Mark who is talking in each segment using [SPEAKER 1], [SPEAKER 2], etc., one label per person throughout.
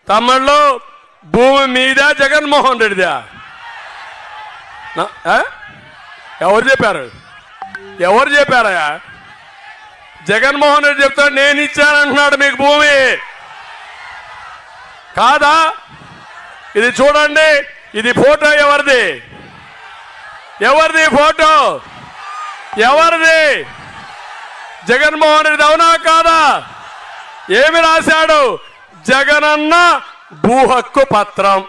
[SPEAKER 1] తమిళ్లో భూమి మీద జగన్మోహన్ రెడ్డిదా? ఎవరు చెప్పారు? ఎవరు చెప్పారయ్యా? జగన్మోహన్ రెడ్డి చెప్తాడు నేను ఇచ్చానంటున్నాడు మీకు భూమి కాదా? ఇది చూడండి, ఇది ఫోటో ఎవరిది? ఎవరిది ఫోటో? ఎవరిది? జగన్మోహన్ రెడ్డి అవునా కాదా? ఏమి రాశాడు? జగనన్న భూ హక్కు పత్రం.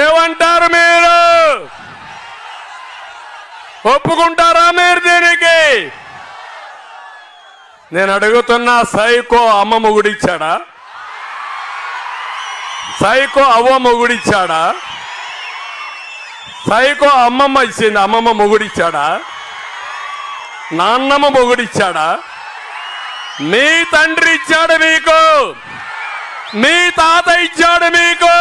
[SPEAKER 1] ఏమంటారు మీరు? ఒప్పుకుంటారా మీరు దీనికి? నేను అడుగుతున్నా, సైకో అమ్మ మొగుడిచ్చాడా? సైకో అవ్వ మొగుడిచ్చాడా? సైకో అమ్మమ్మ ఇచ్చింది, అమ్మమ్మ మొగుడిచ్చాడా? నాన్నమ్మ మొగుడిచ్చాడా? మీ తండ్రి ఇచ్చాడు మీకు, మీ తాత ఇచ్చాడు మీకు.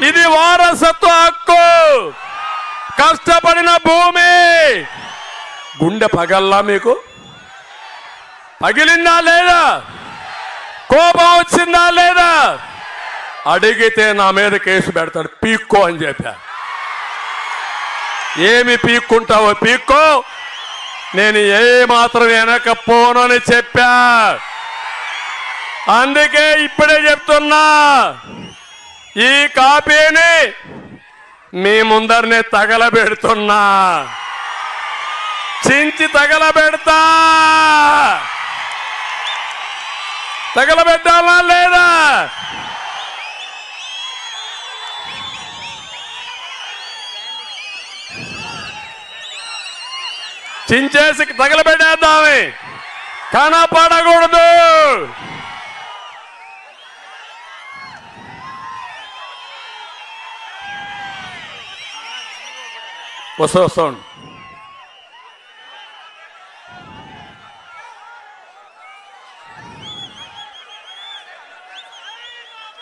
[SPEAKER 1] ఇది వారసత్వ హక్కు. కష్టపడిన భూమి. గుండె పగల్లా మీకు? పగిలిందా లేదా? కోపం వచ్చిందా లేదా? అడిగితే నా మీద కేసు పెడతాడు, పీక్కో అని చెప్పా. ఏమి పీక్కుంటావో పీక్కో, నేను ఏ మాత్రం వెనకపోనని చెప్పా. అందుకే ఇప్పుడే చెప్తున్నా, ఈ కాపీని మీ ముందరనే తగలబెడుతున్నా, చించి తగలబెడతా. తగలబెట్టాలా లేదా? చించేసి తగలబెట్టేద్దామే, కనపడకూడదు. వస్తాను.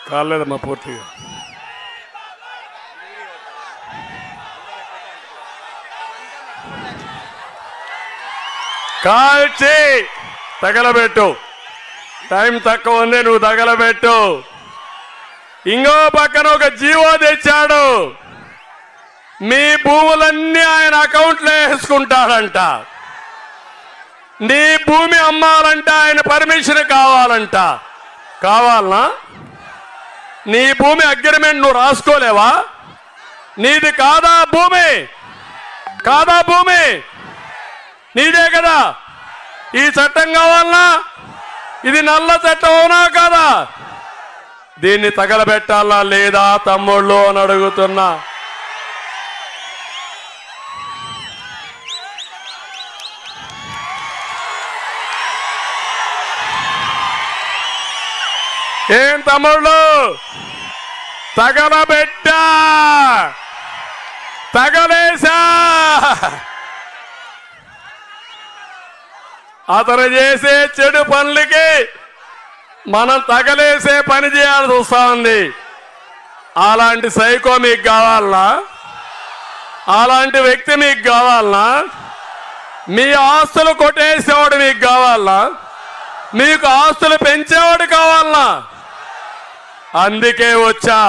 [SPEAKER 1] కాలేదమ్మా పూర్తిగా. కాల్చి తగలబెట్టు. టైం తక్కువ ఉంది, నువ్వు తగలబెట్టు. ఇంకో పక్కన ఒక జీవో తెచ్చాడు, మీ భూములన్నీ ఆయన అకౌంట్లో వేసుకుంటాడంట. నీ భూమి అమ్మాలంట ఆయన పర్మిషన్ కావాలంట. కావాలనా? నీ భూమి అగ్రిమెంట్ నువ్వు రాసుకోలేవా? నీది కాదా భూమి? కాదా భూమి? నీదే కదా. ఈ చట్టం కావాలనా? ఇది నల్ల చట్టం అవునా కాదా? దీన్ని తగలబెట్టాలా లేదా తమ్ముళ్ళు అని అడుగుతున్నా. ఏం తమ్ముళ్ళు, తగలబెట్టా, తగలేసా. అతను చేసే చెడు పనులకి మనం తగలేసే పని చేయాల్సి వస్తా ఉంది. అలాంటి సైకో మీకు కావాలనా? అలాంటి వ్యక్తి మీకు కావాలనా? మీ ఆస్తులు కొట్టేసేవాడు మీకు కావాలనా? మీకు ఆస్తులు పెంచేవాడు కావాలనా? అందుకే వచ్చా.